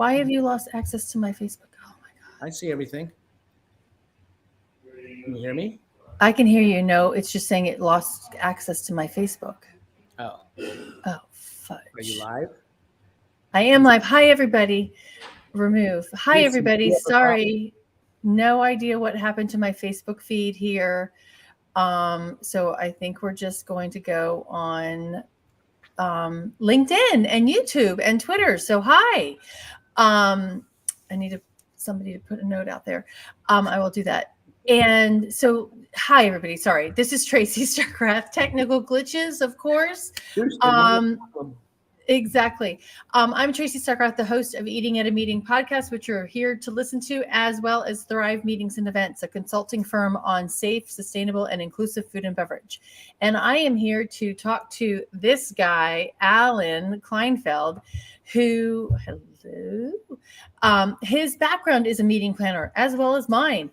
Why have you lost access to my Facebook? Oh my God. I see everything. Can you hear me? I can hear you. No, it's just saying it lost access to my Facebook. Oh, Oh, fudge. are you live? I am live. Hi, everybody. Remove. Hi, everybody. Sorry. No idea what happened to my Facebook feed here. So I think we're just going to go on LinkedIn and YouTube and Twitter. So hi. I need somebody to put a note out there. I will do that. And so, hi everybody. Sorry, this is Tracy Starcraft. Technical glitches, of course. Exactly. I'm Tracy Starcraft, the host of Eating at a Meeting podcast, which you're here to listen to, as well as Thrive Meetings and Events, a consulting firm on safe, sustainable, and inclusive food and beverage. And I am here to talk to this guy, Alan Kleinfeld, who, his background is a meeting planner, as well as mine.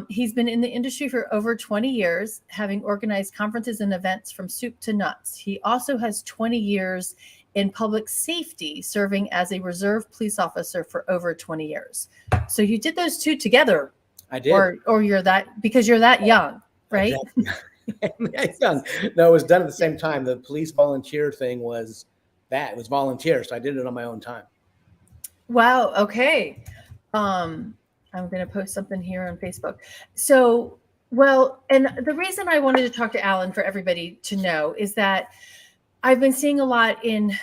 He's been in the industry for over 20 years, having organized conferences and events from soup to nuts. He also has 20 years in public safety, serving as a reserve police officer for over 20 years. So you did those two together. I did. Or you're that, because you're that young, right? Young. No, it was done at the same time. The police volunteer thing was that. It was volunteer, so I did it on my own time. Wow. Okay. I'm going to post something here on Facebook. So, well, and the reason I wanted to talk to Alan for everybody to know is that I've been seeing a lot on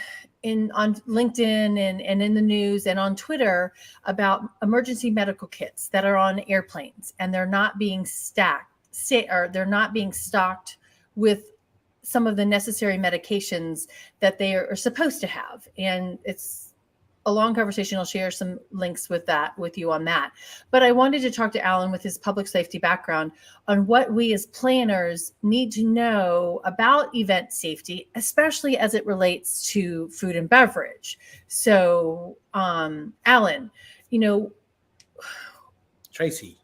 LinkedIn and in the news and on Twitter about emergency medical kits that are on airplanes, and they're not being stocked with some of the necessary medications that they are supposed to have. And it's a long conversation. I'll share some links with you on that. But I wanted to talk to Alan with his public safety background on what we as planners need to know about event safety, especially as it relates to food and beverage. So, Alan, Tracy,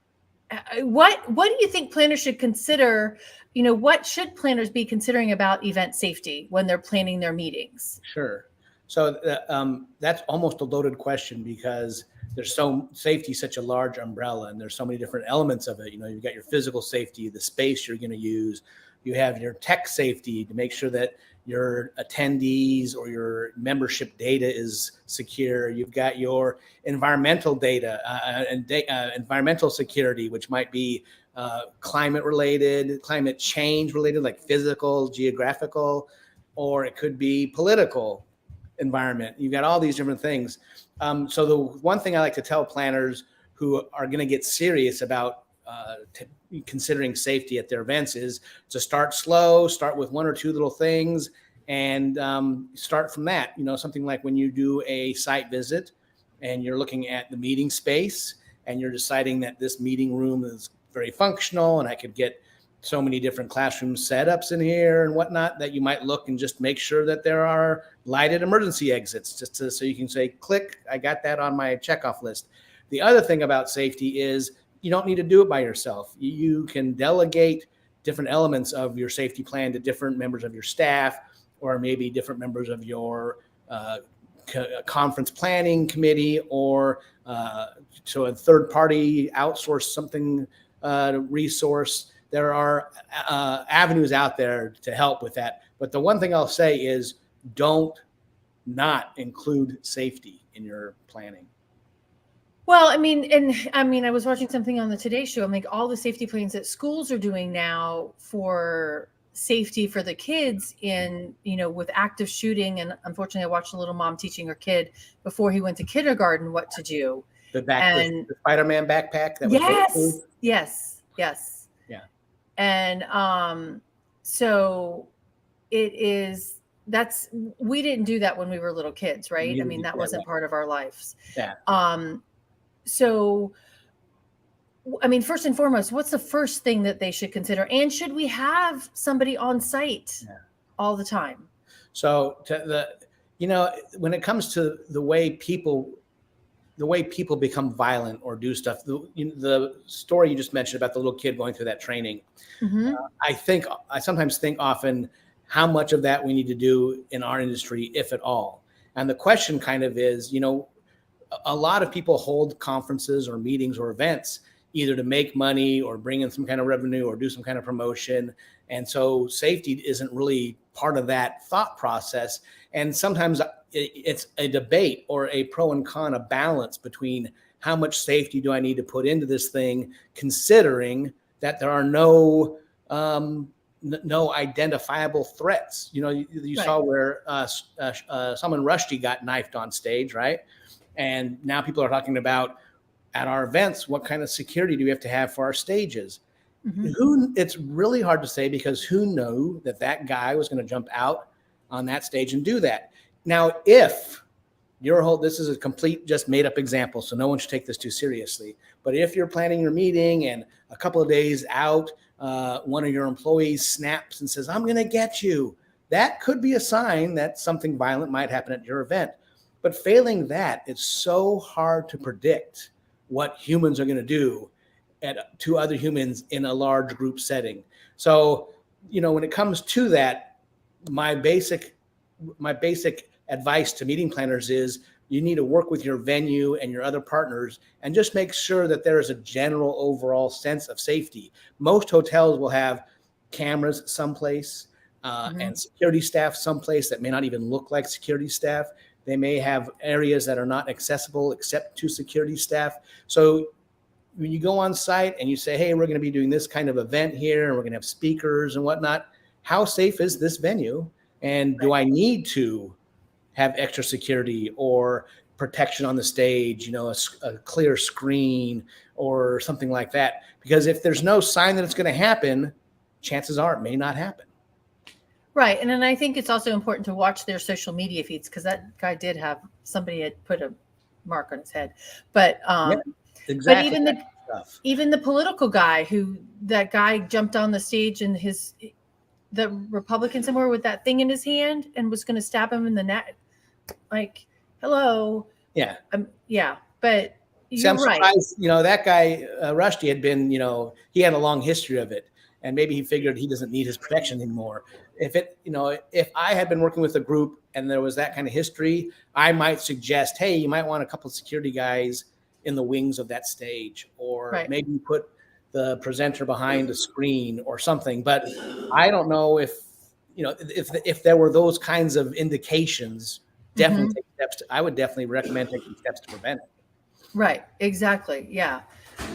what do you think planners should consider? What should planners be considering about event safety when they're planning their meetings? Sure. So that's almost a loaded question, because safety is such a large umbrella, and there's so many different elements of it. You've got your physical safety, the space you're going to use. You have your tech safety to make sure that your attendees or your membership data is secure. You've got your environmental data and environmental security, which might be climate change related, like physical, geographical, or it could be political environment. You've got all these different things. So the one thing I like to tell planners who are going to get serious about considering safety at their events is to start slow, start with one or two little things, and start from that. Something like when you do a site visit and you're looking at the meeting space and you're deciding that this meeting room is very functional and I could get so many different classroom setups in here and whatnot, that you might look and just make sure that there are lighted emergency exits, so you can say, click, I got that on my checkoff list. The other thing about safety is you don't need to do it by yourself. You can delegate different elements of your safety plan to different members of your staff, or maybe different members of your conference planning committee, or so a third party outsource something resource. There are avenues out there to help with that. But the one thing I'll say is don't not include safety in your planning. Well, I was watching something on the Today Show. I'm like, all the safety plans that schools are doing now for safety for the kids with active shooting. And unfortunately, I watched a little mom teaching her kid before he went to kindergarten what to do. The Spider-Man backpack. That was yes. Yeah. And so we didn't do that when we were little kids, right? That wasn't part of our lives. Yeah. So, first and foremost, what's the first thing that they should consider? And should we have somebody on site all the time? So when it comes to the way people become violent or do stuff, the story you just mentioned about the little kid going through that training, mm-hmm. I sometimes think often how much of that we need to do in our industry, if at all. And the question kind of is, a lot of people hold conferences or meetings or events either to make money or bring in some kind of revenue or do some kind of promotion. And so safety isn't really part of that thought process. And sometimes it's a debate or a pro and con, a balance between how much safety do I need to put into this thing, considering that there are no identifiable threats. You Right. saw where Salman Rushdie got knifed on stage, right? And now people are talking about at our events, what kind of security do we have to have for our stages? It's really hard to say, because who knew that guy was going to jump out on that stage and do that? Now, if this is a complete just made up example, so no one should take this too seriously. But if you're planning your meeting and a couple of days out, one of your employees snaps and says, "I'm going to get you," that could be a sign that something violent might happen at your event. But failing that, it's so hard to predict what humans are going to do to other humans in a large group setting. So, when it comes to that, my basic advice to meeting planners is you need to work with your venue and your other partners and just make sure that there is a general overall sense of safety. Most hotels will have cameras someplace and security staff someplace that may not even look like security staff. They may have areas that are not accessible except to security staff. So when you go on site and you say, "Hey, we're going to be doing this kind of event here, and we're going to have speakers and whatnot," how safe is this venue? And do I need to have extra security or protection on the stage, a clear screen or something like that? Because if there's no sign that it's going to happen, chances are it may not happen. Right. And then I think it's also important to watch their social media feeds, because that guy somebody had put a mark on his head. But Exactly. But even the political guy that guy jumped on the stage and the Republican somewhere with that thing in his hand and was going to stab him in the neck. Like, hello. Yeah. But you're right. Surprised, that guy, Rushdie, had been, he had a long history of it, and maybe he figured he doesn't need his protection anymore. If I had been working with a group and there was that kind of history, I might suggest, hey, you might want a couple of security guys in the wings of that stage, or maybe put the presenter behind a screen or something. But I don't know if there were those kinds of indications. Definitely take steps. I would definitely recommend taking steps to prevent it. Right. Exactly. Yeah.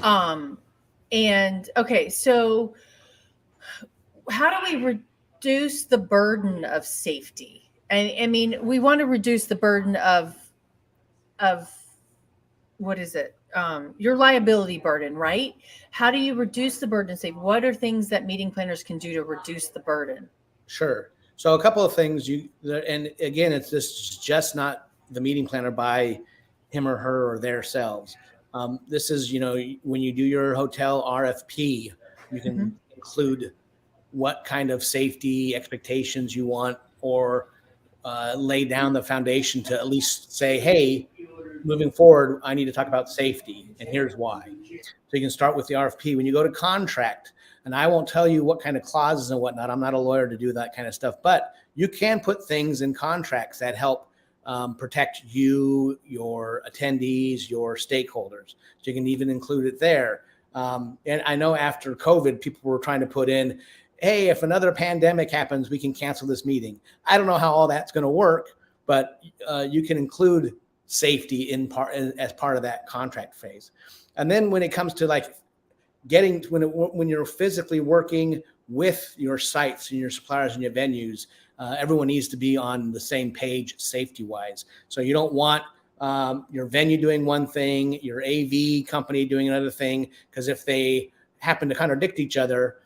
And okay, so how do we reduce the burden of safety? I mean, we want to reduce the burden of what is it? Your liability burden, right? How do you reduce the burden of safety? What are things that meeting planners can do to reduce the burden? Sure. So a couple of things and again, it's just not the meeting planner by him or her or their selves. This is, when you do your hotel RFP, you can include what kind of safety expectations you want, or lay down the foundation to at least say, hey, moving forward, I need to talk about safety, and here's why. So you can start with the RFP. When you go to contract, and I won't tell you what kind of clauses and whatnot, I'm not a lawyer to do that kind of stuff, but you can put things in contracts that help protect you, your attendees, your stakeholders. So you can even include it there. And I know after COVID, people were trying to put in, hey, if another pandemic happens, we can cancel this meeting. I don't know how all that's going to work, but you can include safety as part of that contract phase. And then when it comes to when you're physically working with your sites and your suppliers and your venues, everyone needs to be on the same page safety wise. So you don't want your venue doing one thing, your AV company doing another thing, because if they happen to contradict each other,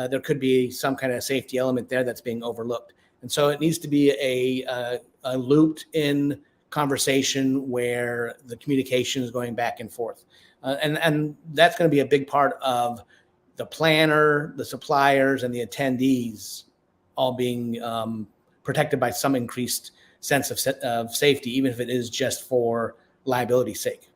there could be some kind of safety element there that's being overlooked. And so it needs to be a looped in conversation where the communication is going back and forth. And that's going to be a big part of the planner, the suppliers, and the attendees all being protected by some increased sense of safety, even if it is just for liability's sake.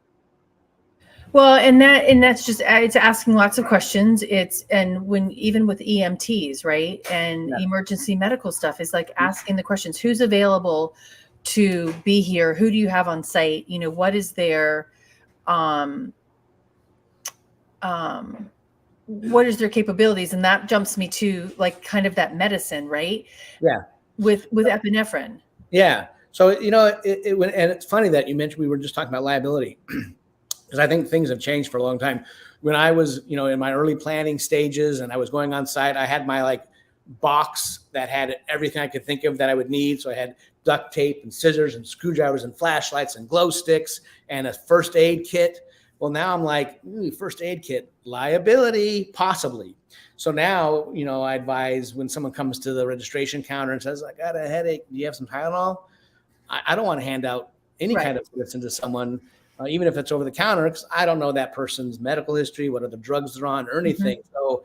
Well, and that's just, it's asking lots of questions. Even with EMTs, right? And emergency medical stuff is like asking the questions, who's available? to be here? Who do you have on site? You know, what is their, what is their capabilities? And that jumps me to like kind of that medicine, right? Yeah. With epinephrine. Yeah. So, you know, and it's funny that you mentioned, we were just talking about liability, because I think things have changed for a long time. When I was, you know, in my early planning stages and I was going on site, I had my like box that had everything I could think of that I would need. So I had duct tape and scissors and screwdrivers and flashlights and glow sticks and a first aid kit. Well, now I'm like, first aid kit, liability, possibly. So now, you know, I advise when someone comes to the registration counter and says, I got a headache, do you have some Tylenol? I don't want to hand out any kind of medicine to someone, even if it's over the counter, because I don't know that person's medical history, what other drugs they're on or anything. So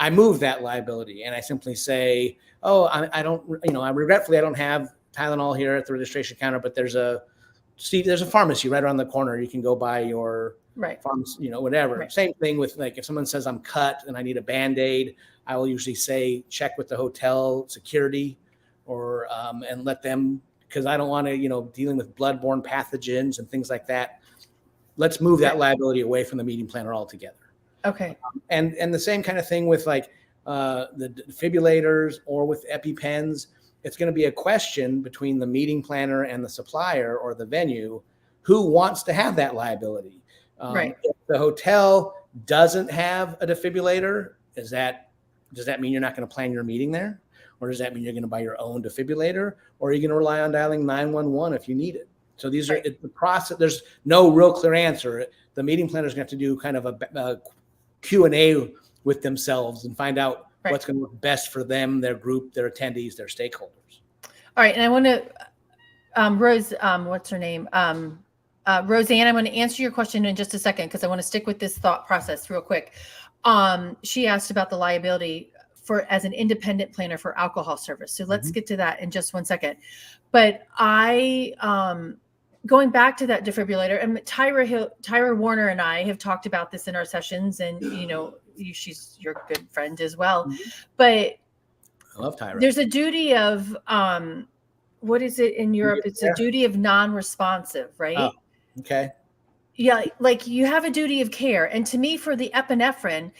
I move that liability and I simply say, oh, I don't, you know, regretfully, I don't have Tylenol here at the registration counter, but there's a pharmacy right around the corner. You can go buy your pharmacy, you know, whatever. Same thing with like, if someone says I'm cut and I need a Band-Aid, I will usually say, check with the hotel security or, and let them, because I don't want to, you know, dealing with bloodborne pathogens and things like that. Let's move that liability away from the meeting planner altogether. Okay. And the same kind of thing with like the defibrillators or with EpiPens. It's going to be a question between the meeting planner and the supplier or the venue, who wants to have that liability. If the hotel doesn't have a defibrillator, does that mean you're not going to plan your meeting there? Or does that mean you're going to buy your own defibrillator? Or are you going to rely on dialing 911 if you need it? So these are the process. There's no real clear answer. The meeting planner is going to have to do kind of a Q&A with themselves and find out what's going to work best for them, their group, their attendees, their stakeholders. All right. And I want to, Rose, what's her name? Roseanne, I'm going to answer your question in just a second because I want to stick with this thought process real quick. She asked about the liability as an independent planner for alcohol service. So let's get to that in just 1 second. But going back to that defibrillator, and Tyra Warner and I have talked about this in our sessions, and you know, she's your good friend as well. But I love Tyra. There's a duty of what is it in Europe? It's a duty of non-responsive, right? Oh, okay. Yeah, like you have a duty of care. And to me, for the epinephrine,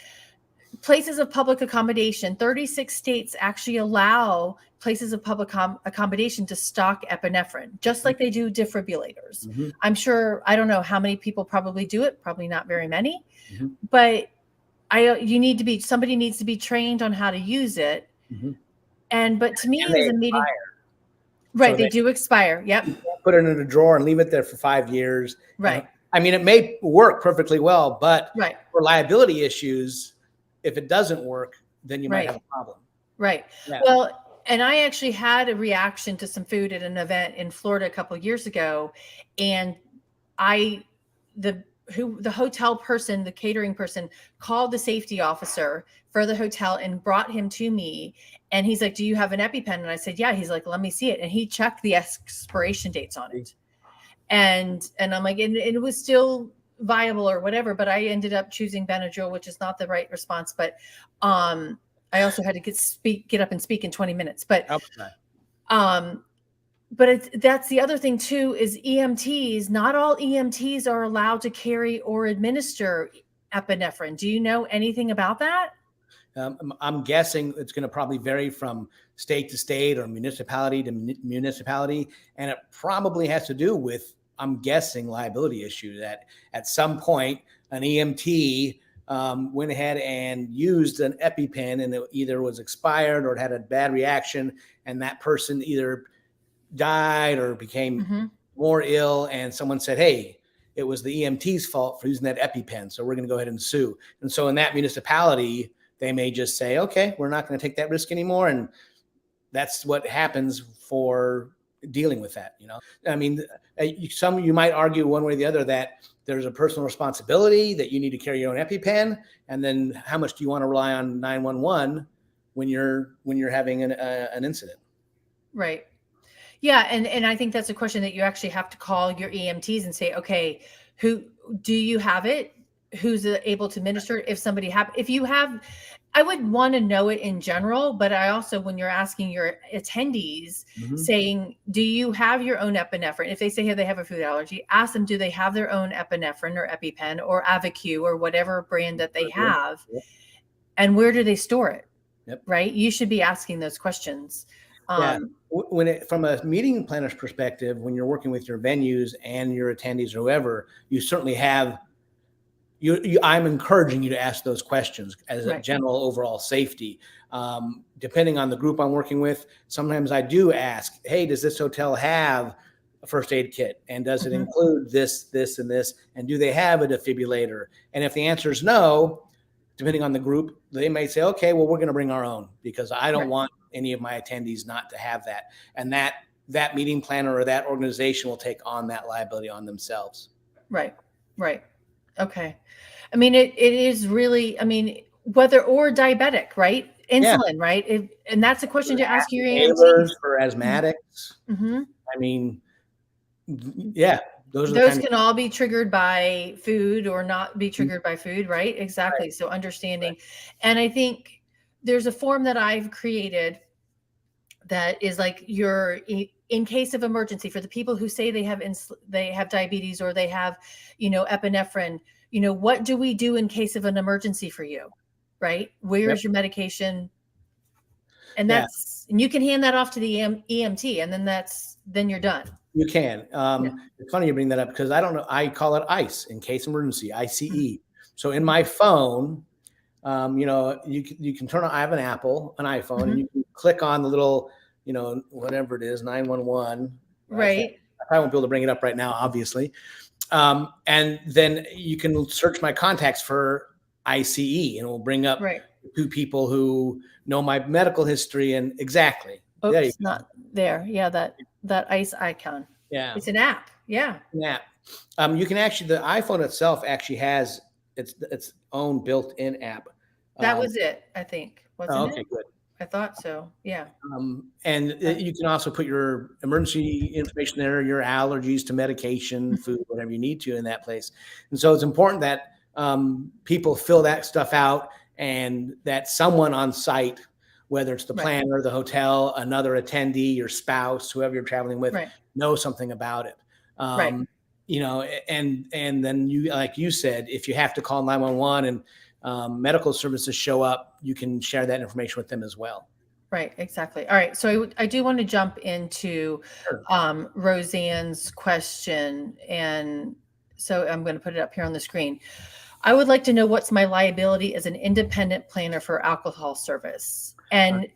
places of public accommodation, 36 states actually allow places of public accommodation to stock epinephrine, just like they do defibrillators. I'm sure, I don't know how many people probably do it, probably not very many, but somebody needs to be trained on how to use it. But to me, as a meeting, they do expire. Yep. Put it in a drawer and leave it there for 5 years. Right. I mean, it may work perfectly well, but for liability issues, if it doesn't work, then you might have a problem. Right. Yeah. Well, and I actually had a reaction to some food at an event in Florida a couple of years ago. And the hotel person, the catering person, called the safety officer for the hotel and brought him to me. And he's like, do you have an EpiPen? And I said, yeah. He's like, let me see it. And he checked the expiration dates on it. And I'm like, and it was still viable or whatever, but I ended up choosing Benadryl, which is not the right response. But I also had to get up and speak in 20 minutes. But that's the other thing too, is EMTs. Not all EMTs are allowed to carry or administer epinephrine. Do you know anything about that? I'm guessing it's going to probably vary from state to state or municipality to municipality. And it probably has to do with, I'm guessing, liability issue that at some point an EMT went ahead and used an EpiPen and it either was expired or it had a bad reaction, and that person either died or became more ill, and someone said, hey, it was the EMT's fault for using that EpiPen, so we're going to go ahead and sue. And so in that municipality, they may just say, okay, we're not going to take that risk anymore. And that's what happens for dealing with that. You know, I mean, you might argue one way or the other that there's a personal responsibility that you need to carry your own EpiPen. And then how much do you want to rely on 911 when you're having an incident? Right. Yeah. And I think that's a question that you actually have to call your EMTs and say, okay, who do you have it? Who's able to administer? If somebody if you have, I would want to know it in general, but I also, when you're asking your attendees, saying, do you have your own epinephrine? If they say, hey, they have a food allergy, ask them, do they have their own epinephrine or EpiPen or Avacue or whatever brand that they have? Yep. And where do they store it? Yep. Right? You should be asking those questions. Yeah. From a meeting planner's perspective, when you're working with your venues and your attendees or whoever, you certainly have I'm encouraging you to ask those questions as a general overall safety. Depending on the group I'm working with, sometimes I do ask, hey, does this hotel have a first aid kit? And does it include this, this, and this? And do they have a defibrillator? And if the answer is no, depending on the group, they may say, okay, well, we're going to bring our own because I don't want any of my attendees not to have that. And that meeting planner or that organization will take on that liability on themselves. Right. Okay. I mean, it is really, I mean, whether or diabetic, right? Insulin, right? And that's a question to ask your AMTs. For asthmatics. I mean, yeah. Those can all be triggered by food or not be triggered by food, right? Exactly. So understanding. And I think there's a form that I've created that is like in case of emergency, for the people who say they have diabetes or they have, epinephrine, what do we do in case of an emergency for you? Right? Where's your medication? And and you can hand that off to the EMT, and then you're done. You can. It's funny you bring that up because I don't know. I call it ICE, in case emergency, ICE. So in my phone, you can turn on, I have an iPhone, and you can click on the little, whatever it is, 911. Right. I probably won't be able to bring it up right now, obviously. And then you can search my contacts for ICE, and it will bring up two people who know my medical history and exactly. Oops, not there. Yeah, that ICE icon. Yeah. It's an app. Yeah. An app. You can actually, the iPhone itself actually has its own built-in app. That was it, I think. Wasn't it? Okay, good. I thought so. Yeah. And you can also put your emergency information there, your allergies to medication, food, whatever you need to in that place. And so it's important that people fill that stuff out and that someone on site, whether it's the planner, the hotel, another attendee, your spouse, whoever you're traveling with, know something about it. And then you, like you said, if you have to call 911 and medical services show up, you can share that information with them as well. Right, exactly. All right. So I do want to jump into Roseanne's question. And so I'm going to put it up here on the screen. I would like to know what's my liability as an independent planner for alcohol service. And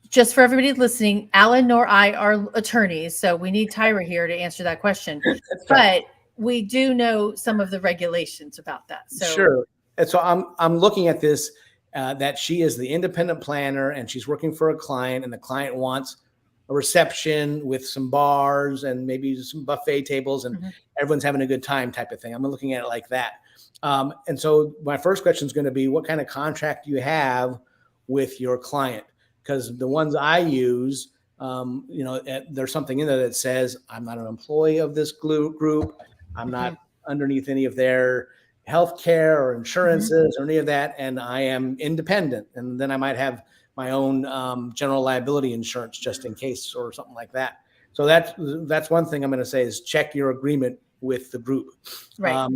just for everybody listening, Alan nor I are attorneys, so we need Tyra here to answer that question. But we do know some of the regulations about that. So sure. And so I'm looking at this, that she is the independent planner and she's working for a client, and the client wants a reception with some bars and maybe some buffet tables and everyone's having a good time type of thing. I'm looking at it like that. And so my first question is going to be, what kind of contract do you have with your client? Because the ones I use, there's something in there that says I'm not an employee of this group. I'm not underneath any of their healthcare or insurances or any of that. And I am independent. And then I might have my own general liability insurance just in case or something like that. So that's one thing I'm going to say is check your agreement with the group. Right.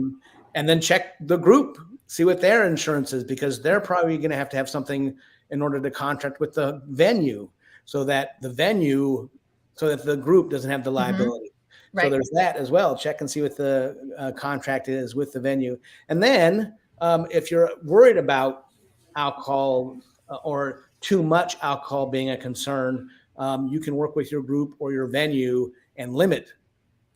And then check the group, see what their insurance is, because they're probably going to have something in order to contract with the venue so that the group doesn't have the liability. Right. So there's that as well. Check and see what the contract is with the venue. And then if you're worried about alcohol or too much alcohol being a concern, you can work with your group or your venue and limit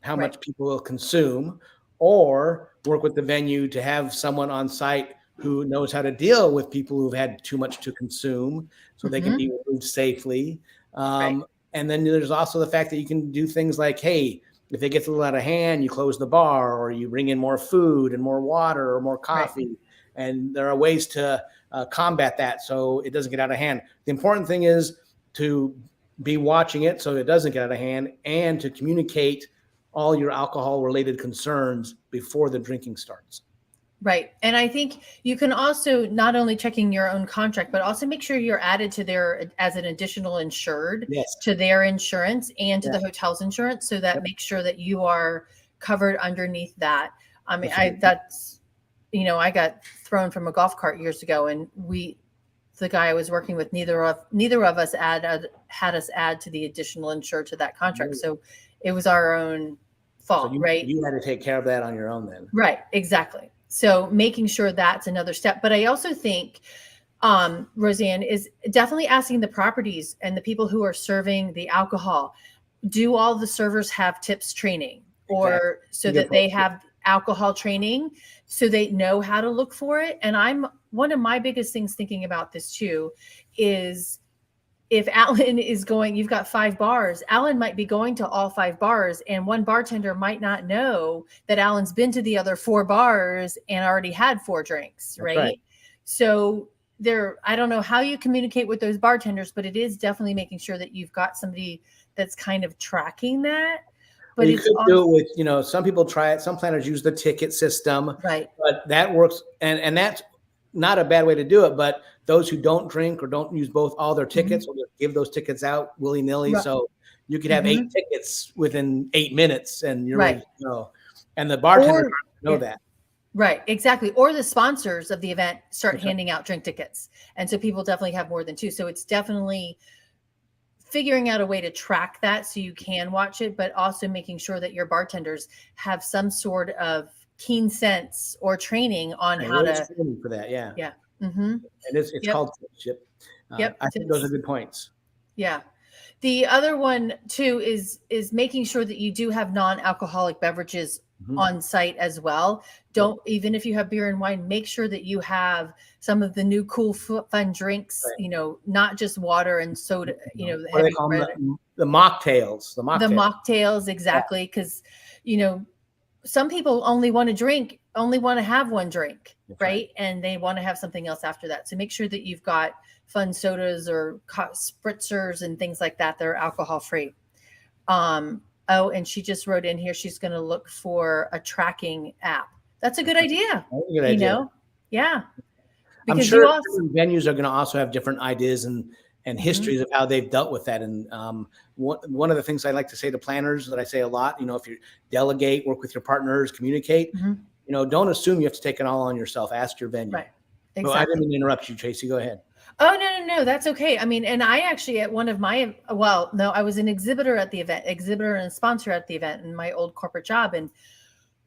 how much people will consume, or work with the venue to have someone on site who knows how to deal with people who've had too much to consume so they can be removed safely. And then there's also the fact that you can do things like, hey, if it gets a little out of hand, you close the bar, or you bring in more food and more water or more coffee. And there are ways to combat that so it doesn't get out of hand. The important thing is to be watching it so it doesn't get out of hand, and to communicate all your alcohol related concerns before the drinking starts. Right. And I think you can also not only checking your own contract, but also make sure you're added to their as an additional insured Yes. to their insurance and to Yeah. the hotel's insurance. So that Yep. makes sure that you are covered underneath that. I mean, Definitely. that's, I got thrown from a golf cart years ago, and the guy I was working with, neither of us had us add to the additional insured to that contract. So it was our own fault, right? You had to take care of that on your own then. Right. Exactly. So making sure that's another step. But I also think, Roseanne, is definitely asking the properties and the people who are serving the alcohol, do all the servers have tips training, or so that they have alcohol training so they know how to look for it? And one of my biggest things thinking about this too is, if Alan is going, you've got 5 bars, Alan might be going to all 5 bars, and one bartender might not know that Alan's been to the other 4 bars and already had 4 drinks, right? So I don't know how you communicate with those bartenders, but it is definitely making sure that you've got somebody that's kind of tracking that. But you could do it with, some people try it. Some planners use the ticket system, right? But that works. And that's not a bad way to do it. But those who don't drink or don't use all their tickets will just give those tickets out willy nilly. Right. So you could have 8 tickets within 8 minutes and you're ready to go. And the bartender know that. Right, exactly. Or the sponsors of the event start handing out drink tickets. And so people definitely have more than 2. So it's definitely figuring out a way to track that so you can watch it, but also making sure that your bartenders have some sort of keen sense or training on how to for that. Yeah. Yeah. And it's called chip. I think those are good points. Yeah. The other one too is making sure that you do have non-alcoholic beverages on site as well. Don't, even if you have beer and wine, make sure that you have some of the new cool fun drinks, not just water and soda, what they call them, the mocktails. The mocktails, exactly. Because, some people only want to have one drink, right? And they want to have something else after that. So make sure that you've got fun sodas or spritzers and things like that are alcohol free. Oh, and she just wrote in here, she's going to look for a tracking app. That's a good idea. That's a good idea. Yeah. Because I'm sure venues are going to also have different ideas and histories of how they've dealt with that. And one of the things I like to say to planners that I say a lot, if you delegate, work with your partners, communicate, don't assume you have to take it all on yourself. Ask your venue. Right. Exactly. I didn't interrupt you, Tracy. Go ahead. Oh, no, that's okay. I mean, and I actually at one of my, I was an exhibitor at the event, exhibitor and sponsor at the event in my old corporate job. And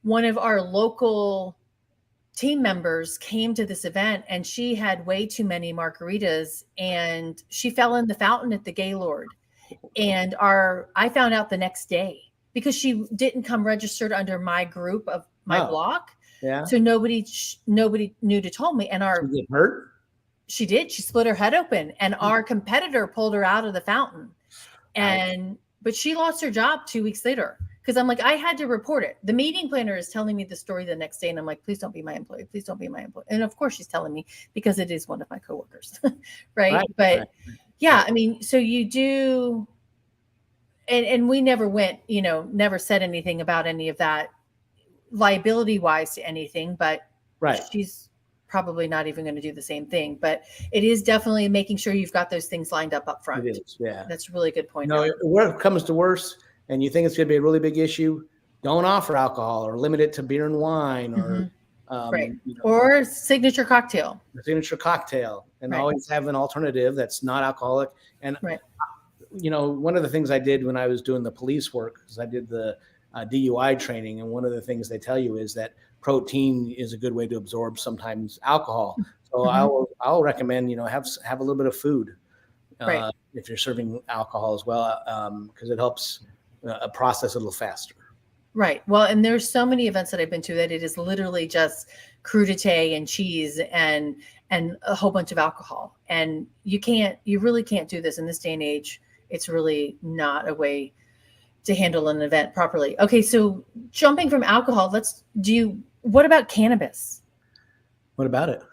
one of our local team members came to this event and she had way too many margaritas and she fell in the fountain at the Gaylord. And I found out the next day because she didn't come registered under my group of my block. Yeah. So nobody knew to tell me. And Did you get hurt? She did. She split her head open and our competitor pulled her out of the fountain. But she lost her job 2 weeks later because I'm like, I had to report it. The meeting planner is telling me the story the next day. And I'm like, please don't be my employee. Please don't be my employee. And of course she's telling me because it is one of my coworkers. Right. But yeah, I mean, so you do. And we never went, never said anything about any of that liability wise to anything, but she's probably not even going to do the same thing, but it is definitely making sure you've got those things lined up front. It is, yeah. That's a really good point. No, where it comes to worse and you think it's going to be a really big issue, don't offer alcohol or limit it to beer and wine or or signature cocktail. The signature cocktail, and always have an alternative that's not alcoholic. And one of the things I did when I was doing the police work is I did the DUI training, and one of the things they tell you is that protein is a good way to absorb sometimes alcohol. So I'll recommend have a little bit of food if you're serving alcohol as well, because it helps process a little faster. Right. Well, and there's so many events that I've been to that it is literally just crudité and cheese and a whole bunch of alcohol, and you really can't do this in this day and age. It's really not a way to handle an event properly. Okay, so jumping from alcohol, what about cannabis? What about it?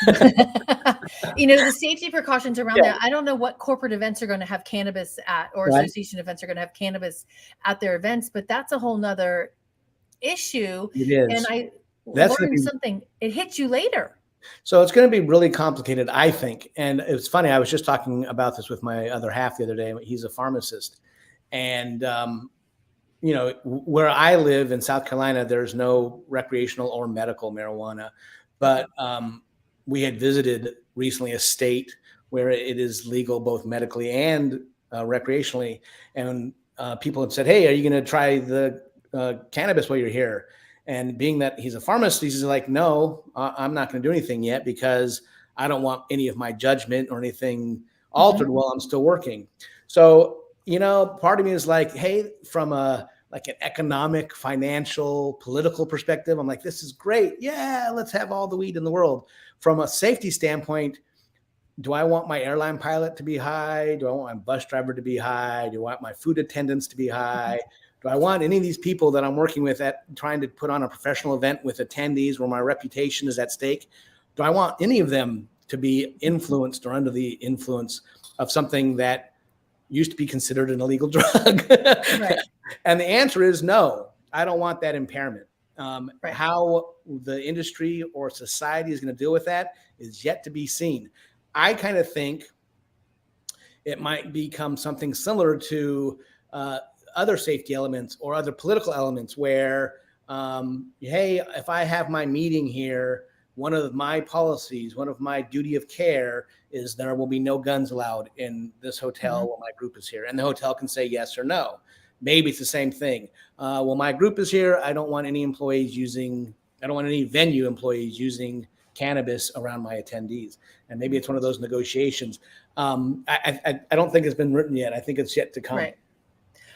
The safety precautions around that. I don't know what corporate events are going to have cannabis at, or association events are going to have cannabis at their events, but that's a whole nother issue. It is. And learn something. It hits you later. So it's going to be really complicated, I think. And it's funny, I was just talking about this with my other half the other day. He's a pharmacist. And, where I live in South Carolina, there's no recreational or medical marijuana. But we had visited recently a state where it is legal both medically and recreationally. And people had said, hey, are you going to try the cannabis while you're here? And being that he's a pharmacist, he's like, no, I'm not going to do anything yet because I don't want any of my judgment or anything altered while I'm still working. So, part of me is like, hey, from an economic, financial, political perspective, I'm like, this is great. Yeah, let's have all the weed in the world. From a safety standpoint, do I want my airline pilot to be high? Do I want my bus driver to be high? Do I want my food attendants to be high? Do I want any of these people that I'm working with at trying to put on a professional event with attendees where my reputation is at stake? Do I want any of them to be influenced or under the influence of something that used to be considered an illegal drug? Right. And the answer is no, I don't want that impairment. Right. How the industry or society is going to deal with that is yet to be seen. I kind of think it might become something similar to other safety elements or other political elements where, hey, if I have my meeting here, one of my policies, one of my duty of care is there will be no guns allowed in this hotel while my group is here. And the hotel can say yes or no. Maybe it's the same thing. Well, my group is here. I don't want any venue employees using cannabis around my attendees. And maybe it's one of those negotiations. I don't think it's been written yet. I think it's yet to come. Right.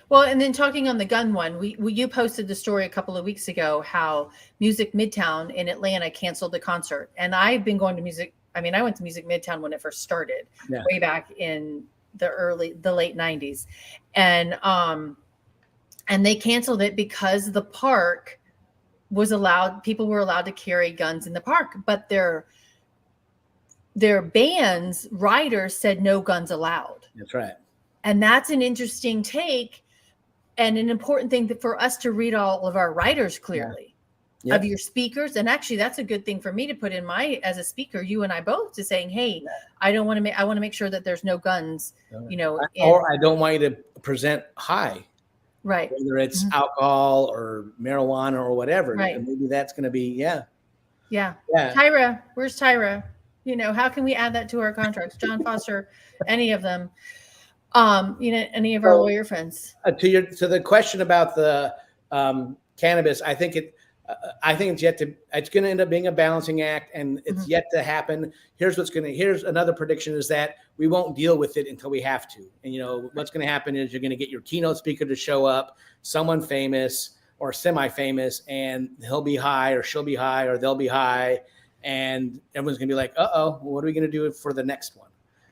Well, and then talking on the gun one, you posted the story a couple of weeks ago how Music Midtown in Atlanta canceled the concert. And I've been going to I went to Music Midtown when it first started, way back in the late 90s. And they canceled it because the park people were allowed to carry guns in the park, but their band's riders said no guns allowed. That's right. And that's an interesting take. And an important thing for us to read all of our writers clearly of your speakers. And actually, that's a good thing for me to put in as a speaker, you and I both, to saying, hey, I want to make sure that there's no guns, or I don't want you to present high, right? Whether it's alcohol or marijuana or whatever. Right. And maybe that's going to be, yeah. Tyra, where's Tyra? How can we add that to our contracts? John Foster, any of them. Any of our lawyer friends. To the question about the cannabis, I think it's going to end up being a balancing act, and it's yet to happen. Here's another prediction is that we won't deal with it until we have to. And what's going to happen is you're going to get your keynote speaker to show up, someone famous or semi-famous, and he'll be high or she'll be high or they'll be high, and everyone's going to be like, what are we going to do for the next one?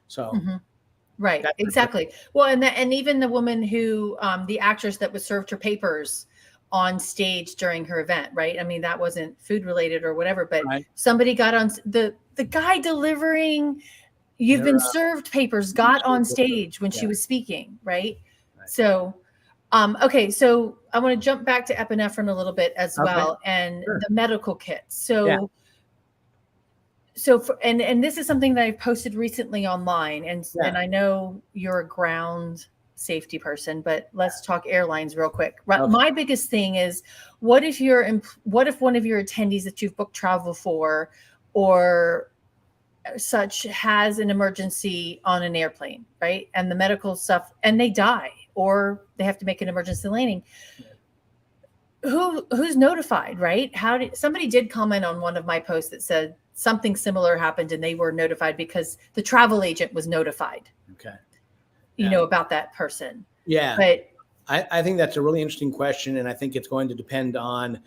So. Right. Exactly. Well, and even the woman who, the actress that was served her papers on stage during her event, right? I mean, that wasn't food related or whatever, but somebody got on the guy delivering, you've been served papers, got on stage when she was speaking. Right. So, okay. So I want to jump back to epinephrine a little bit as well, and the medical kits. So, and this is something that I posted recently online, and I know you're a ground safety person, but let's talk airlines real quick. Okay. My biggest thing is, what if one of your attendees that you've booked travel for or such has an emergency on an airplane, right? And the medical stuff, and they die, or they have to make an emergency landing. Who's notified, right? Somebody did comment on one of my posts that said something similar happened and they were notified because the travel agent was notified. Okay. About that person. Yeah. But I think that's a really interesting question. And I think it's going to depend on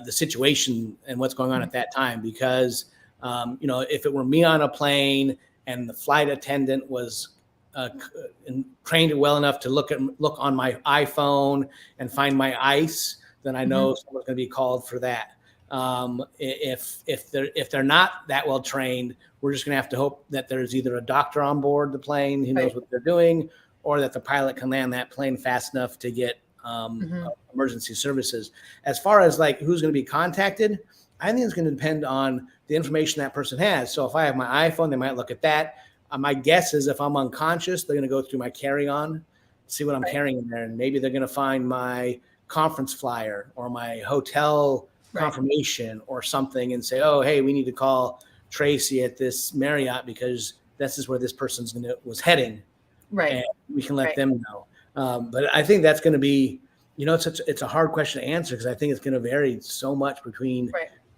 the situation and what's going on at that time, because, if it were me on a plane and the flight attendant was trained well enough to look on my iPhone and find my ice, then I know someone's going to be called for that. If they're not that well trained, we're just going to have to hope that there's either a doctor on board the plane who knows what they're doing, or that the pilot can land that plane fast enough to get emergency services. As far as like who's going to be contacted, I think it's going to depend on the information that person has. So if I have my iPhone, they might look at that. My guess is if I'm unconscious, they're going to go through my carry-on, see what I'm carrying in there. And maybe they're going to find my conference flyer or my hotel confirmation or something and say, oh, hey, we need to call Tracy at this Marriott because this is where this person's was heading. Right. And we can let them know. But I think that's going to be, it's a hard question to answer because I think it's going to vary so much between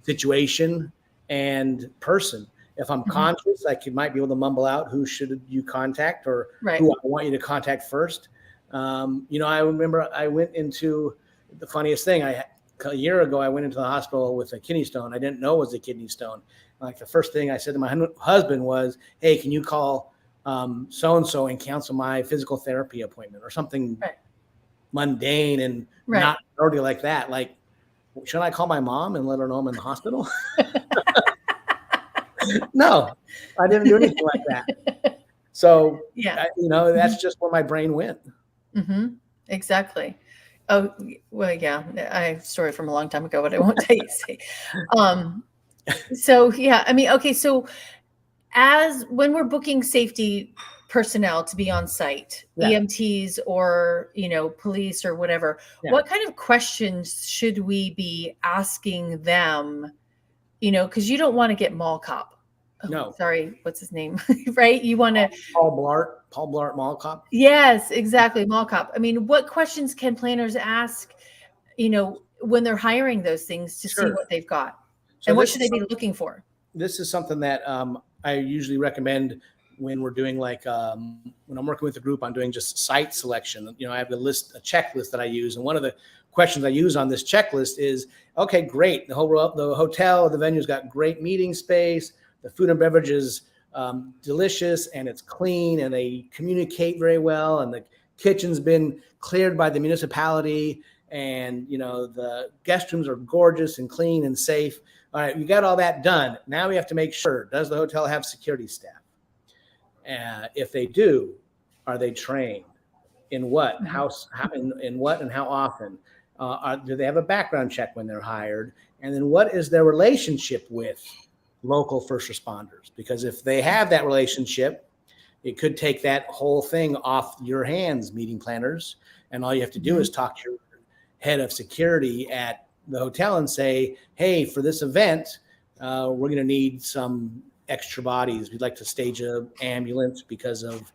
situation and person. If I'm conscious, might be able to mumble out who should you contact or who I want you to contact first. I remember I went into the funniest thing. A year ago, I went into the hospital with a kidney stone. I didn't know it was a kidney stone. Like the first thing I said to my husband was, hey, can you call so-and-so and cancel my physical therapy appointment or something mundane and not already like that. Like, should I call my mom and let her know I'm in the hospital? No, I didn't do anything like that. So, that's just where my brain went. Mm-hmm. Exactly. Oh, well, yeah, I have a story from a long time ago, but I won't tell you. So, yeah, I mean, okay. So when we're booking safety personnel to be on site, EMTs or, police or whatever, what kind of questions should we be asking them? Because you don't want to get mall cop. Oh, no, sorry, what's his name? Right? You want to Paul Blart, mall cop. Yes, exactly, mall cop. I mean, what questions can planners ask? When they're hiring those things to see what they've got, and what should they be looking for? This is something that I usually recommend when we're doing when I'm working with a group on doing just site selection. I have a checklist that I use, and one of the questions I use on this checklist is, okay, great, the hotel, the venue's got great meeting space. The food and beverage is delicious and it's clean and they communicate very well and the kitchen's been cleared by the municipality and the guest rooms are gorgeous and clean and safe. All right, we got all that done. Now we have to make sure, does the hotel have security staff? If they do, are they trained? In what? In what and how often? Do they have a background check when they're hired? And then what is their relationship with local first responders? Because if they have that relationship, it could take that whole thing off your hands, meeting planners. And all you have to do is talk to your head of security at the hotel and say, hey, for this event, we're going to need some extra bodies. We'd like to stage an ambulance because of,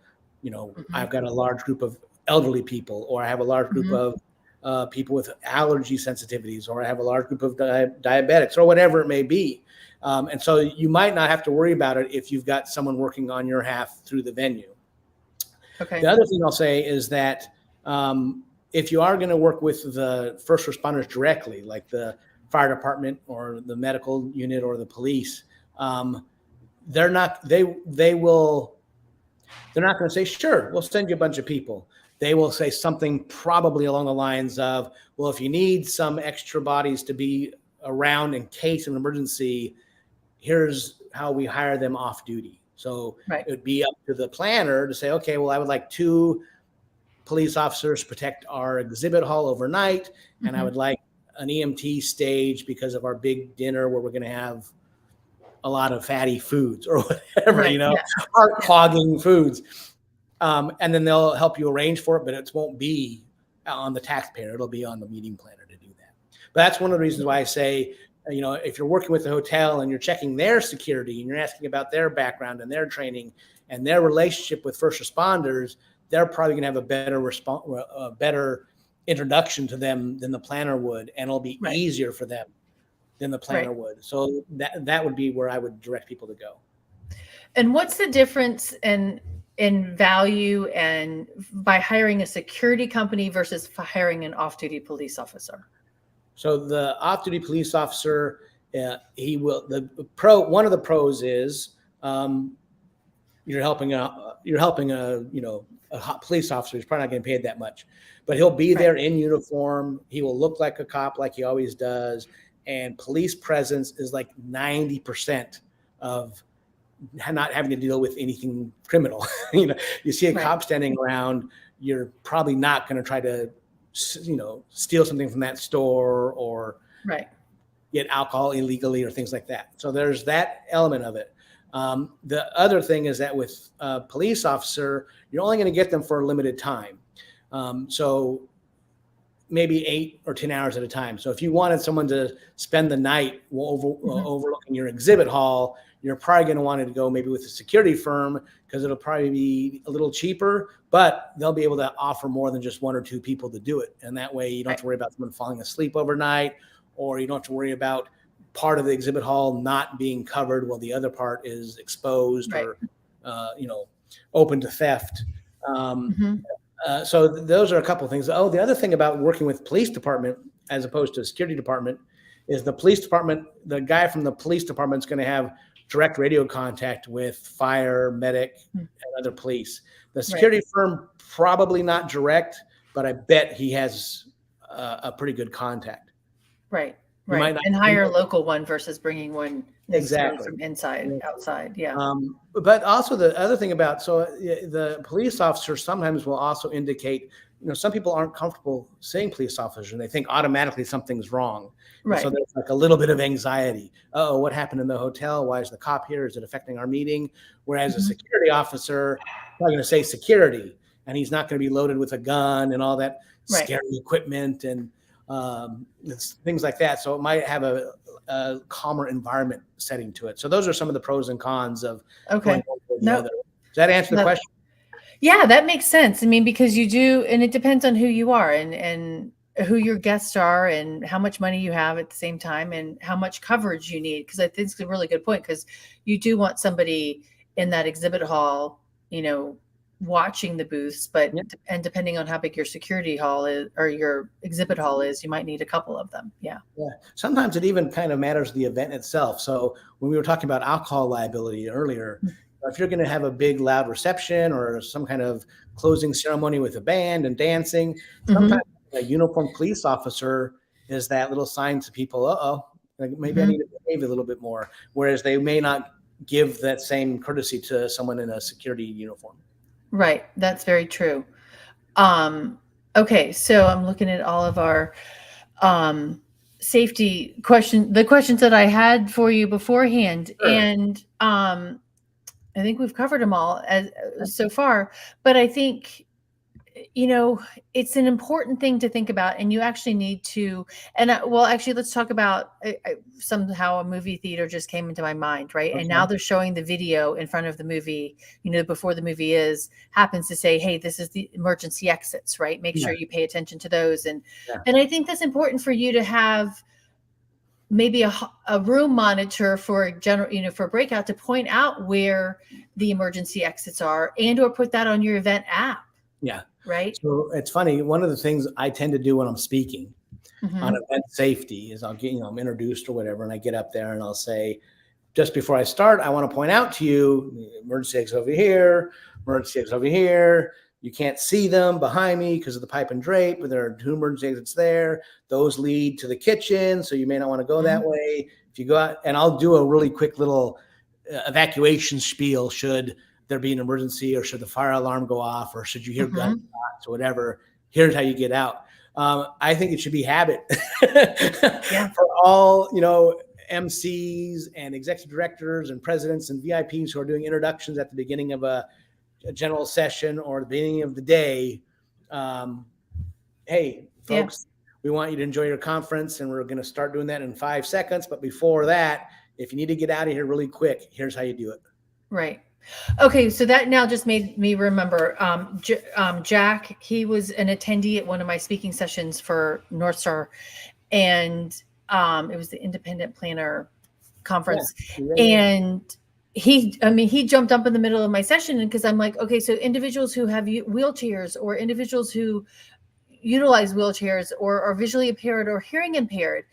I've got a large group of elderly people, or I have a large group of people with allergy sensitivities, or I have a large group of diabetics, or whatever it may be. And so you might not have to worry about it if you've got someone working on your half through the venue. Okay. The other thing I'll say is that if you are going to work with the first responders directly, like the fire department or the medical unit or the police, they're not going to say, sure, we'll send you a bunch of people. They will say something probably along the lines of, well, if you need some extra bodies to be around in case of an emergency, here's how we hire them off duty. So it would be up to the planner to say, okay, well, I would like 2 police officers to protect our exhibit hall overnight. And I would like an EMT stage because of our big dinner where we're going to have a lot of fatty foods or whatever, heart clogging foods. And then they'll help you arrange for it, but it won't be on the taxpayer. It'll be on the meeting planner to do that. But that's one of the reasons why I say, if you're working with the hotel and you're checking their security and you're asking about their background and their training and their relationship with first responders, they're probably going to have a better introduction to them than the planner would, and it'll be easier for them than the planner would. So that would be where I would direct people to go. And what's the difference in value and by hiring a security company versus hiring an off-duty police officer? So the off-duty police officer, one of the pros is you're helping a police officer who's probably not getting paid that much, but he'll be there in uniform. He will look like a cop like he always does. And police presence is like 90% of not having to deal with anything criminal. You see a cop standing around, you're probably not going to try to, steal something from that store or get alcohol illegally or things like that. So there's that element of it. The other thing is that with a police officer, you're only going to get them for a limited time. So maybe 8 or 10 hours at a time. So if you wanted someone to spend the night overlooking your exhibit hall, you're probably going to want to go maybe with a security firm because it'll probably be a little cheaper, but they'll be able to offer more than just 1 or 2 people to do it. And that way you don't have to worry about someone falling asleep overnight, or you don't have to worry about part of the exhibit hall not being covered while the other part is exposed or, open to theft. So those are a couple of things. Oh, the other thing about working with police department as opposed to security department is the police department, the guy from the police department is going to have direct radio contact with fire, medic, and other police. The security firm, probably not direct, but I bet he has a pretty good contact. Right. And hire a local one versus bringing one exactly from inside, outside. Yeah. But also the other thing about, the police officer sometimes will also indicate, some people aren't comfortable saying police officer and they think automatically something's wrong. Right. So there's like a little bit of anxiety. Oh, what happened in the hotel? Why is the cop here? Is it affecting our meeting? Whereas a security officer is probably going to say security, and he's not going to be loaded with a gun and all that scary equipment and things like that. So it might have a calmer environment setting to it. So those are some of the pros and cons of going one or the other. Does that answer the question? Yeah, that makes sense. I mean, because you do, and it depends on who you are and who your guests are and how much money you have at the same time and how much coverage you need. Because I think it's a really good point, because you do want somebody in that exhibit hall, watching the booths, but and depending on how big your security hall is or your exhibit hall is, you might need a couple of them. Yeah. Sometimes it even kind of matters the event itself. So when we were talking about alcohol liability earlier, if you're going to have a big loud reception or some kind of closing ceremony with a band and dancing, sometimes a uniformed police officer is that little sign to people, like maybe I need to behave a little bit more, whereas they may not give that same courtesy to someone in a security uniform. Right. That's very true. Okay. So I'm looking at all of our safety the questions that I had for you beforehand. Sure. And I think we've covered them all so far, but I think, it's an important thing to think about, and you actually need to, actually let's talk about, somehow a movie theater just came into my mind, right? Okay. And now they're showing the video in front of the movie, before the movie happens to say, hey, this is the emergency exits, right? Make sure you pay attention to those. And I think that's important for you to have maybe a room monitor for for breakout to point out where the emergency exits are, or put that on your event app. Yeah. Right. So it's funny. One of the things I tend to do when I'm speaking on event safety is I'll get, I'm introduced or whatever, and I get up there and I'll say, just before I start, I want to point out to you, emergency exit over here, emergency exit over here. You can't see them behind me because of the pipe and drape, but there are 2 emergency exits there. Those lead to the kitchen, so you may not want to go that way. If you go out, and I'll do a really quick little evacuation spiel should there be an emergency, or should the fire alarm go off, or should you hear gunshots or whatever. Here's how you get out. I think it should be habit for all, MCs and executive directors and presidents and VIPs who are doing introductions at the beginning of a general session or the beginning of the day. Hey, folks, we want you to enjoy your conference, and we're going to start doing that in 5 seconds. But before that, if you need to get out of here really quick, here's how you do it. Right. Okay. So that now just made me remember Jack. He was an attendee at one of my speaking sessions for North Star, and it was the Independent Planner Conference. And he jumped up in the middle of my session, and because I'm like, okay, so individuals who have wheelchairs, or individuals who utilize wheelchairs, or are visually impaired or hearing impaired,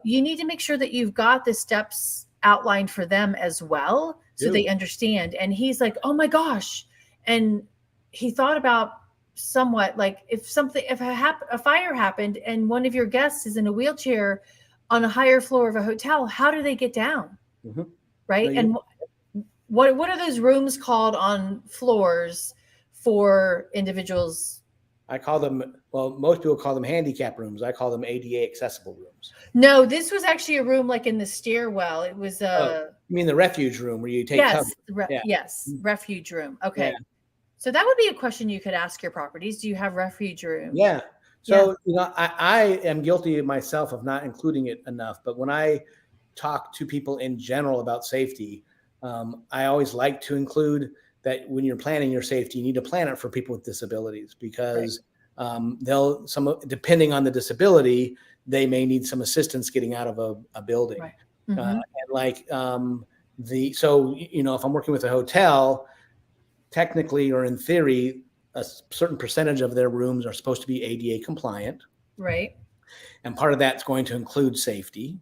you need to make sure that you've got the steps outlined for them as well, so they understand. And he's like, oh my gosh. And he thought about somewhat like, if a fire happened and one of your guests is in a wheelchair on a higher floor of a hotel, how do they get down? Right. And what are those rooms called on floors for individuals I call them, well, most people call them handicap rooms. I call them ADA accessible rooms. No, this was actually a room like in the stairwell. It was You mean the refuge room where you take yes, cover? yes, refuge room. Okay. Yeah. So that would be a question you could ask your properties. Do you have refuge room? Yeah. So, I am guilty myself of not including it enough. But when I talk to people in general about safety, I always like to include that when you're planning your safety, you need to plan it for people with disabilities because depending on the disability, they may need some assistance getting out of a building. Right. If I'm working with a hotel, technically or in theory, a certain percentage of their rooms are supposed to be ADA compliant. Right. And part of that's going to include safety.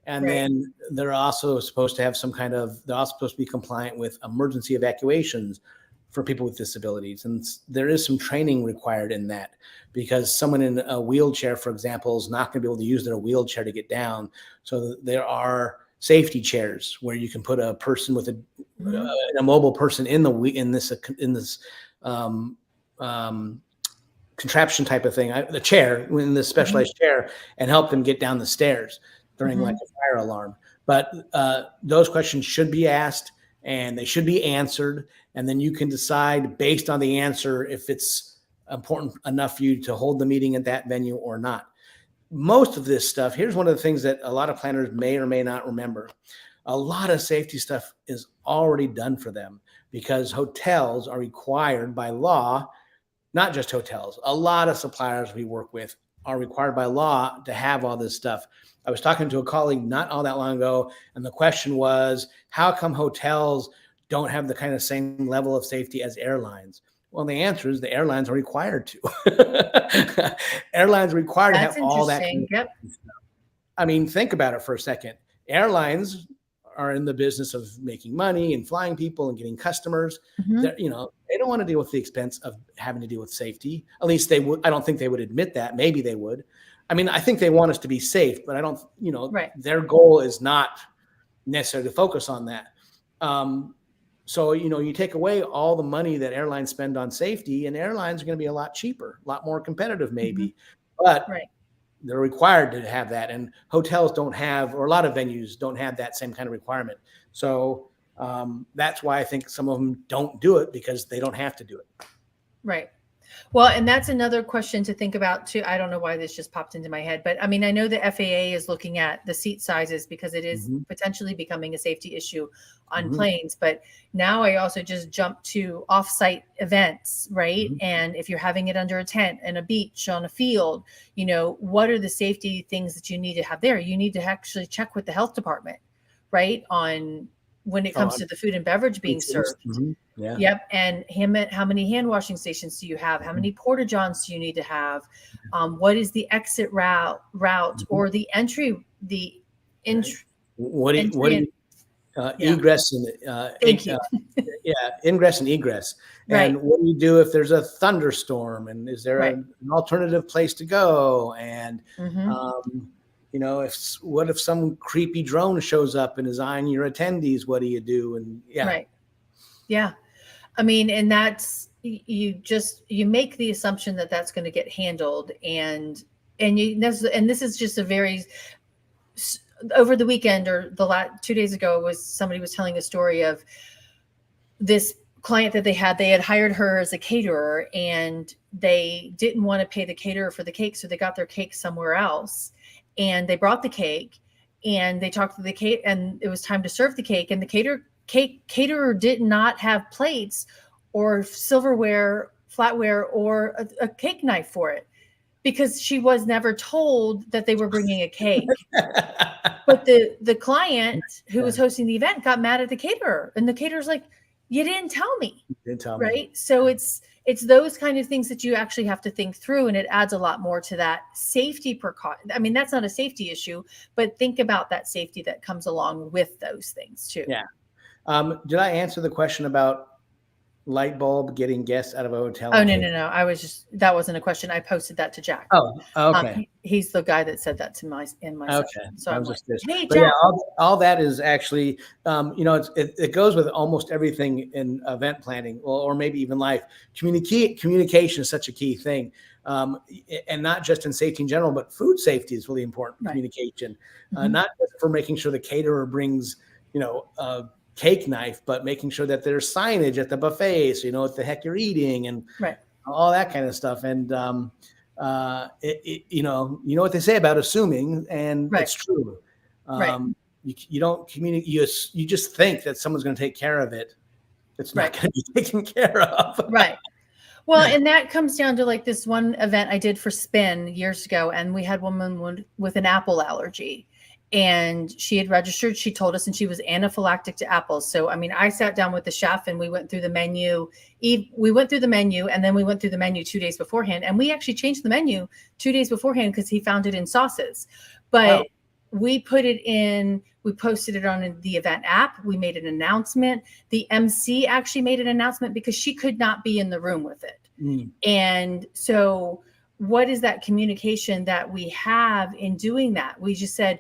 And then they're also supposed to have they're also supposed to be compliant with emergency evacuations for people with disabilities. And there is some training required in that because someone in a wheelchair, for example, is not going to be able to use their wheelchair to get down. So there are safety chairs where you can put a person with a mobile person in this contraption type of thing, the chair in this specialized chair, and help them get down the stairs during like a fire alarm. But those questions should be asked and they should be answered. And then you can decide based on the answer if it's important enough for you to hold the meeting at that venue or not. Most of this stuff, here's one of the things that a lot of planners may or may not remember. A lot of safety stuff is already done for them because hotels are required by law, not just hotels, a lot of suppliers we work with are required by law to have all this stuff. I was talking to a colleague not all that long ago, and the question was, how come hotels don't have the kind of same level of safety as airlines? Well, the answer is the airlines are required to. Airlines are required to have all that. Yep. I mean, think about it for a second. Airlines are in the business of making money and flying people and getting customers. They don't want to deal with the expense of having to deal with safety. At least they would. I don't think they would admit that. Maybe they would. I mean, I think they want us to be safe, but I don't, their goal is not necessarily to focus on that. So, you take away all the money that airlines spend on safety, and airlines are going to be a lot cheaper, a lot more competitive maybe, but they're required to have that. And hotels don't have, or a lot of venues don't have that same kind of requirement. So that's why I think some of them don't do it because they don't have to do it. Right. Well, and that's another question to think about too. I don't know why this just popped into my head, but I mean, I know the FAA is looking at the seat sizes because it is potentially becoming a safety issue on planes. But now I also just jumped to offsite events, right? And if you're having it under a tent and a beach on a field, what are the safety things that you need to have there? You need to actually check with the health department, right? On when it comes to the food and beverage being served. Yeah. Yep. And how many hand washing stations do you have? How many porta johns do you need to have? What is the exit route or the entry? Egress and thank you. Ingress and egress. And what do you do if there's a thunderstorm? And is there an alternative place to go? And what if some creepy drone shows up and is eyeing your attendees? What do you do? And I mean, and that's you make the assumption that that's going to get handled, and this is just a very over the weekend or the last 2 days ago somebody was telling a story of this client that they had hired her as a caterer, and they didn't want to pay the caterer for the cake, so they got their cake somewhere else. And they brought the cake and they talked to the cake, and it was time to serve the cake. And the caterer did not have plates or silverware, flatware, or a cake knife for it because she was never told that they were bringing a cake. But the client who was hosting the event got mad at the caterer, and the caterer's like, you didn't tell me. You didn't tell me. Right. So it's those kind of things that you actually have to think through, and it adds a lot more to that safety precaution. I mean, that's not a safety issue, but think about that safety that comes along with those things too. Yeah. Did I answer the question about light bulb getting guests out of a hotel. Oh, no. That wasn't a question. I posted that to Jack. Oh, okay. He's the guy that said that to in my session. So I'm like, hey, Jack. Yeah, all that is actually, it goes with almost everything in event planning, or maybe even life. Communication is such a key thing. And not just in safety in general, but food safety is really important. Right. Communication, not just for making sure the caterer brings, a cake knife, but making sure that there's signage at the buffet, so you know what the heck you're eating, and all that kind of stuff. And you know what they say about assuming, and it's true. You don't communicate. You just think that someone's going to take care of it. It's not going to be taken care of. Right. Well, and that comes down to like this one event I did for Spin years ago, and we had a woman with an apple allergy, and she had registered. She told us, and she was anaphylactic to apples. So, I mean, I sat down with the chef, and we went through the menu. And then we went through the menu 2 days beforehand, and we actually changed the menu 2 days beforehand because he found it in sauces. But we put it in. We posted it on the event app. We made an announcement. The MC actually made an announcement because she could not be in the room with it. And so what is that communication that we have in doing that? We just said,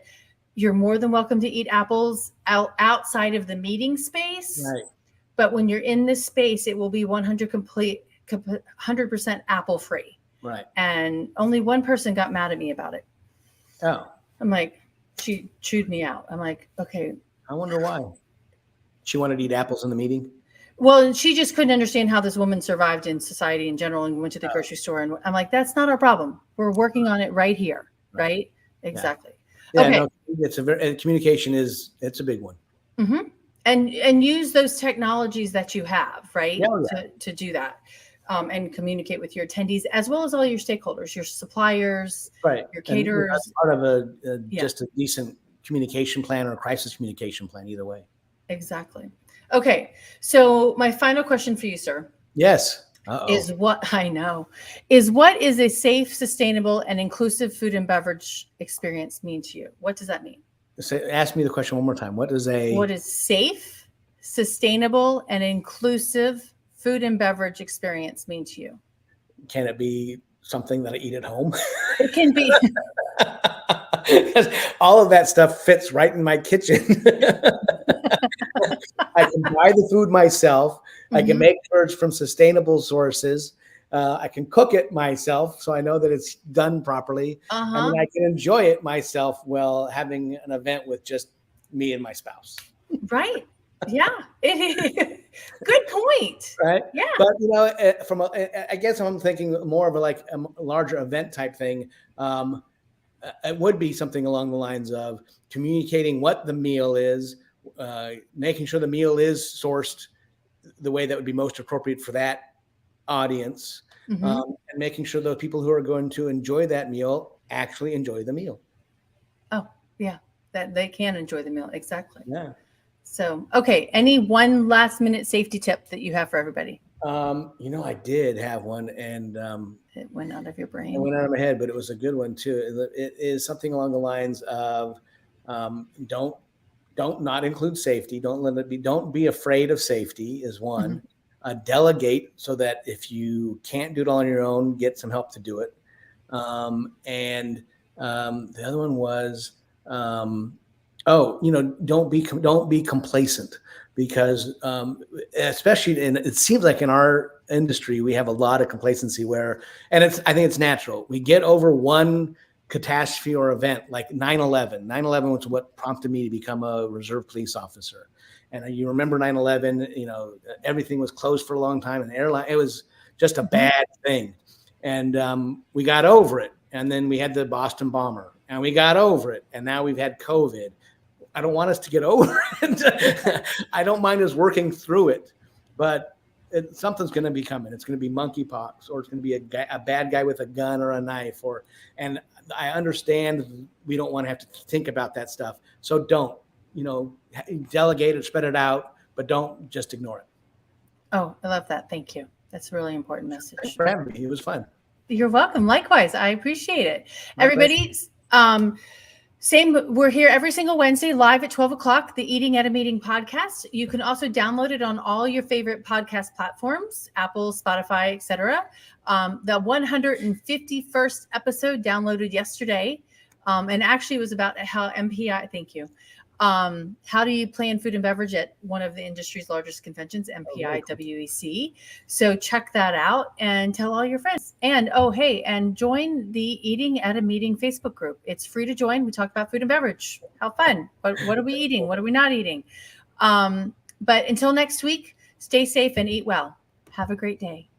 you're more than welcome to eat apples outside of the meeting space. Right. But when you're in this space, it will be 100% apple free. Right. And only one person got mad at me about it. Oh. I'm like, she chewed me out. I'm like, okay. I wonder why. She wanted to eat apples in the meeting? Well, she just couldn't understand how this woman survived in society in general and went to the grocery store. And I'm like, that's not our problem. We're working on it right here. Right? Exactly. Yeah, okay. No, communication it's a big one. Mm-hmm. And use those technologies that you have, right? To do that. And communicate with your attendees as well as all your stakeholders, your suppliers, your caterers. And that's part of just a decent communication plan or a crisis communication plan, either way. Exactly. Okay. So my final question for you, sir. Yes. Is what is a safe, sustainable, and inclusive food and beverage experience mean to you? What does that mean? Ask me the question one more time. What is safe, sustainable, and inclusive food and beverage experience mean to you? Can it be something that I eat at home? It can be. All of that stuff fits right in my kitchen. I can buy the food myself. I can make sure it's from sustainable sources. I can cook it myself, so I know that it's done properly. And then I can enjoy it myself while having an event with just me and my spouse. Right. Yeah. Good point. Right. Yeah. But I guess I'm thinking more of a larger event type thing. It would be something along the lines of communicating what the meal is, making sure the meal is sourced the way that would be most appropriate for that audience, and making sure those people who are going to enjoy that meal actually enjoy the meal. Oh, yeah. That they can enjoy the meal. Exactly. Yeah. So, okay. Any one last minute safety tip that you have for everybody? I did have one, and it went out of your brain. It went out of my head, but it was a good one too. It is something along the lines of don't not include safety. Don't be afraid of safety is one. Delegate so that if you can't do it all on your own, get some help to do it. And the other one was don't be complacent, because especially it seems like in our industry we have a lot of complacency I think it's natural. We get over one catastrophe or event like 9/11. 9/11 was what prompted me to become a reserve police officer. And you remember 9/11, everything was closed for a long time, and airline, it was just a bad thing. And we got over it. And then we had the Boston bomber, and we got over it. And now we've had COVID. I don't want us to get over it. I don't mind us working through it, but something's going to be coming. It's going to be monkeypox, or it's going to be a bad guy with a gun or a knife. And I understand we don't want to have to think about that stuff. So don't, delegate it, spread it out, but don't just ignore it. Oh, I love that. Thank you. That's a really important message. Thanks for having me. It was fun. You're welcome. Likewise. I appreciate it. Everybody, Same. We're here every single Wednesday live at 12 o'clock, the Eating at a Meeting podcast. You can also download it on all your favorite podcast platforms, Apple, Spotify, etc. The 151st episode downloaded yesterday. And actually it was about how MPI, thank you. How do you plan food and beverage at one of the industry's largest conventions, MPI WEC? So check that out and tell all your friends. And and join the Eating at a Meeting Facebook group. It's free to join. We talk about food and beverage. How fun. What are we eating? What are we not eating? But until next week, stay safe and eat well. Have a great day.